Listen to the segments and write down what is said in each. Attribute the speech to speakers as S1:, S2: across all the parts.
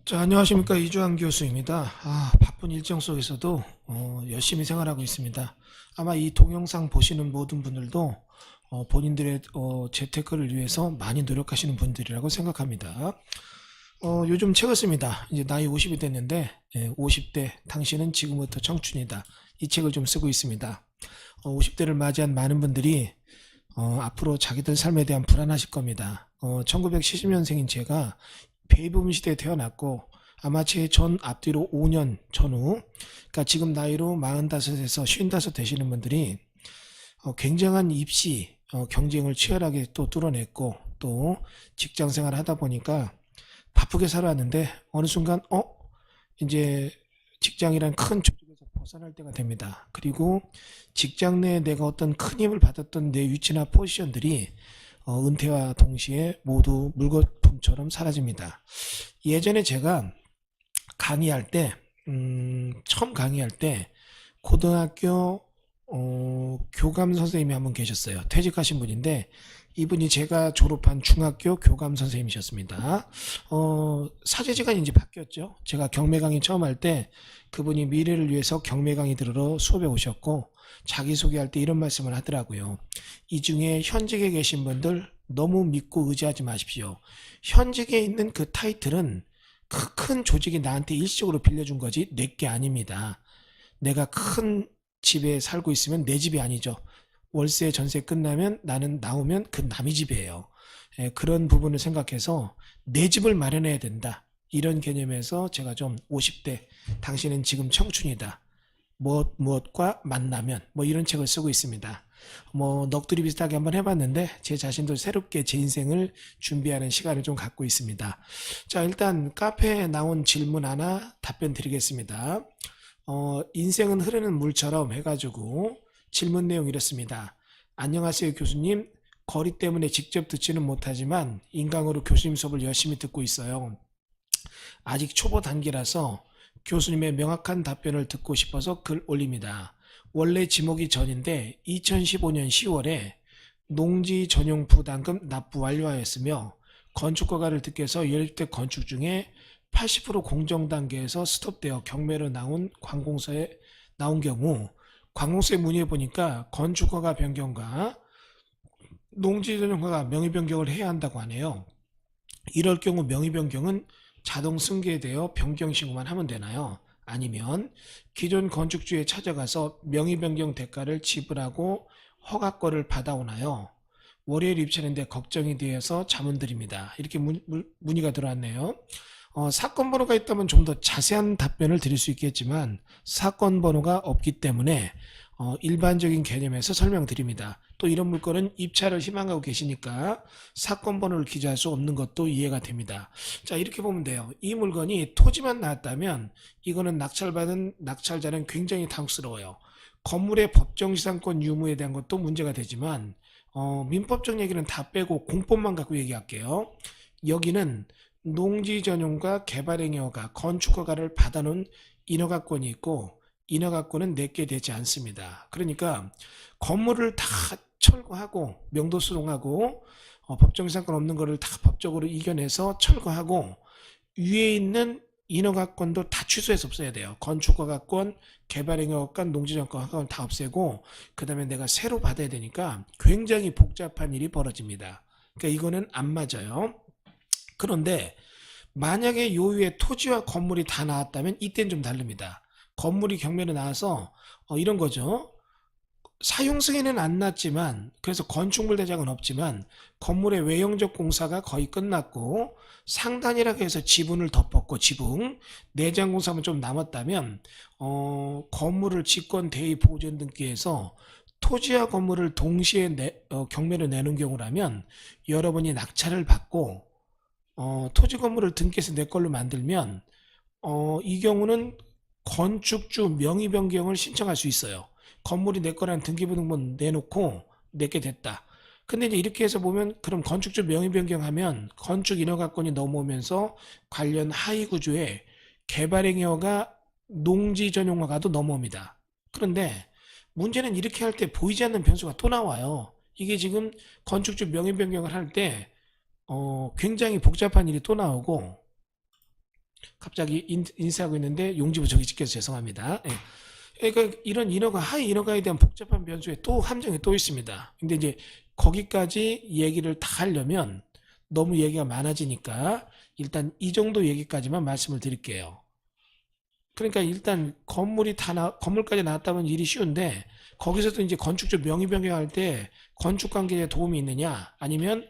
S1: 자, 안녕하십니까. 이주환 교수입니다. 바쁜 일정 속에서도 열심히 생활하고 있습니다. 아마 이 동영상 보시는 모든 분들도 본인들의 재테크를 위해서 많이 노력하시는 분들이라고 생각합니다. 요즘 책을 씁니다. 이제 나이 50이 됐는데 50대 당신은 지금부터 청춘이다. 이 책을 좀 쓰고 있습니다. 50대를 맞이한 많은 분들이 앞으로 자기들 삶에 대한 불안하실 겁니다. 1970년생인 제가 베이비붐 시대에 태어났고 아마 제 전 앞뒤로 5년 전후, 그러니까 지금 나이로 45에서 55 되시는 분들이 굉장한 입시 경쟁을 치열하게 또 뚫어냈고 또 직장 생활을 하다 보니까 바쁘게 살아왔는데 어느 순간 이제 직장이란 큰 조직에서 벗어날 때가 됩니다. 그리고 직장 내에 내가 어떤 큰 힘을 받았던 내 위치나 포지션들이 은퇴와 동시에 모두 물거품처럼 사라집니다. 예전에 제가 강의할 때, 처음 강의할 때 고등학교 교감 선생님이 한 분 계셨어요. 퇴직하신 분인데 이분이 제가 졸업한 중학교 교감 선생님이셨습니다. 사제지간이 이제 바뀌었죠. 제가 경매 강의 처음 할 때 그분이 미래를 위해서 경매 강의 들으러 수업에 오셨고 자기소개할 때 이런 말씀을 하더라고요. 이 중에 현직에 계신 분들 너무 믿고 의지하지 마십시오. 현직에 있는 그 타이틀은 그 큰 조직이 나한테 일시적으로 빌려준 거지 내 게 아닙니다. 내가 큰 집에 살고 있으면 내 집이 아니죠. 월세 전세 끝나면 나는 나오면 그 남의 집이에요. 그런 부분을 생각해서 내 집을 마련해야 된다. 이런 개념에서 제가 좀 50대 당신은 지금 청춘이다. 무엇과 만나면 뭐 이런 책을 쓰고 있습니다. 뭐 넋두리 비슷하게 한번 해봤는데 제 자신도 새롭게 제 인생을 준비하는 시간을 좀 갖고 있습니다. 자, 일단 카페에 나온 질문 하나 답변 드리겠습니다. 인생은 흐르는 물처럼 해가지고 질문 내용 이렇습니다. 안녕하세요 교수님. 거리 때문에 직접 듣지는 못하지만 인강으로 교수님 수업을 열심히 듣고 있어요. 아직 초보 단계라서 교수님의 명확한 답변을 듣고 싶어서 글 올립니다. 원래 지목이 전인데 2015년 10월에 농지 전용 부담금 납부 완료하였으며 건축허가를 득해서 연립대 건축 중에 80% 공정 단계에서 스톱되어 경매로 나온 관공서에 나온 경우 관공서에 문의해 보니까 건축허가 변경과 농지 전용허가 명의 변경을 해야 한다고 하네요. 이럴 경우 명의 변경은 자동 승계되어 변경 신고만 하면 되나요? 아니면 기존 건축주에 찾아가서 명의 변경 대가를 지불하고 허가권을 받아오나요? 월요일 입찰인데 걱정이 되어서 자문드립니다. 이렇게 문의가 들어왔네요. 사건 번호가 있다면 좀 더 자세한 답변을 드릴 수 있겠지만 사건 번호가 없기 때문에 일반적인 개념에서 설명드립니다. 또 이런 물건은 입찰을 희망하고 계시니까 사건 번호를 기재할 수 없는 것도 이해가 됩니다. 자, 이렇게 보면 돼요. 이 물건이 토지만 나왔다면 이거는 낙찰받은 낙찰자는 굉장히 당혹스러워요. 건물의 법정시상권 유무에 대한 것도 문제가 되지만 민법적 얘기는 다 빼고 공법만 갖고 얘기할게요. 여기는 농지 전용과 개발행위허가, 건축허가를 받아놓은 인허가권이 있고 인허가권은 내게 되지 않습니다. 그러니까 건물을 다 철거하고 명도수동하고 법정상권 없는 거를 다 법적으로 이겨내서 철거하고 위에 있는 인허가권도 다 취소해서 없애야 돼요. 건축허가권, 개발행위허가권, 농지전권 다 없애고 그 다음에 내가 새로 받아야 되니까 굉장히 복잡한 일이 벌어집니다. 그러니까 이거는 안 맞아요. 그런데 만약에 요 위에 토지와 건물이 다 나왔다면 이때는 좀 다릅니다. 건물이 경매로 나와서 이런 거죠. 사용 승인은 안 났지만 그래서 건축물 대장은 없지만 건물의 외형적 공사가 거의 끝났고 상단이라고 해서 지붕을 덮었고 지붕 내장 공사만 좀 남았다면 건물을 직권 대의 보존 등기해서 토지와 건물을 동시에 경매로 내는 경우라면 여러분이 낙찰을 받고 토지 건물을 등기해서 내 걸로 만들면 이 경우는 건축주 명의 변경을 신청할 수 있어요. 건물이 내 거라는 등기부등본 내놓고 내게 됐다. 근데 이제 이렇게 해서 보면 그럼 건축주 명의 변경하면 건축 인허가권이 넘어오면서 관련 하위 구조에 개발행위허가 농지 전용허가도 넘어옵니다. 그런데 문제는 이렇게 할 때 보이지 않는 변수가 또 나와요. 이게 지금 건축주 명의 변경을 할 때 굉장히 복잡한 일이 또 나오고 갑자기 인쇄하고 있는데 용지부족이 찍혀서 죄송합니다. 예. 그러니까 이런 인허가, 하위 인허가에 대한 복잡한 변수에 또 함정이 또 있습니다. 근데 이제 거기까지 얘기를 다 하려면 너무 얘기가 많아지니까 일단 이 정도 얘기까지만 말씀을 드릴게요. 그러니까 일단 건물까지 나왔다면 일이 쉬운데 거기서도 이제 건축주 명의 변경할 때 건축 관계에 도움이 있느냐 아니면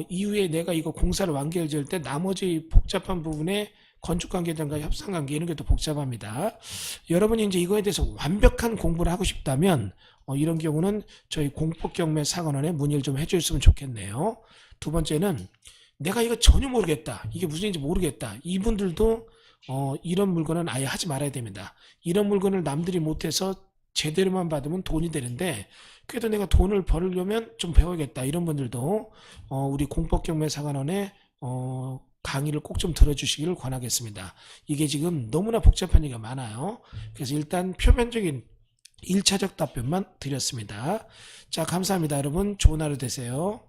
S1: 이후에 내가 이거 공사를 완결 지을 때 나머지 복잡한 부분에 건축 관계자과 협상 관계 이런 게 또 복잡합니다. 여러분이 이제 이거에 대해서 완벽한 공부를 하고 싶다면 이런 경우는 저희 공법경매 사관원에 문의를 좀 해주셨으면 좋겠네요. 두 번째는 내가 이거 전혀 모르겠다. 이게 무슨 일인지 모르겠다. 이분들도 이런 물건은 아예 하지 말아야 됩니다. 이런 물건을 남들이 못해서 제대로만 받으면 돈이 되는데 그래도 내가 돈을 벌려면 좀 배워야겠다. 이런 분들도 우리 공법경매 사관원에 강의를 꼭 좀 들어주시기를 권하겠습니다. 이게 지금 너무나 복잡한 얘기가 많아요. 그래서 일단 표면적인 1차적 답변만 드렸습니다. 자, 감사합니다. 여러분 좋은 하루 되세요.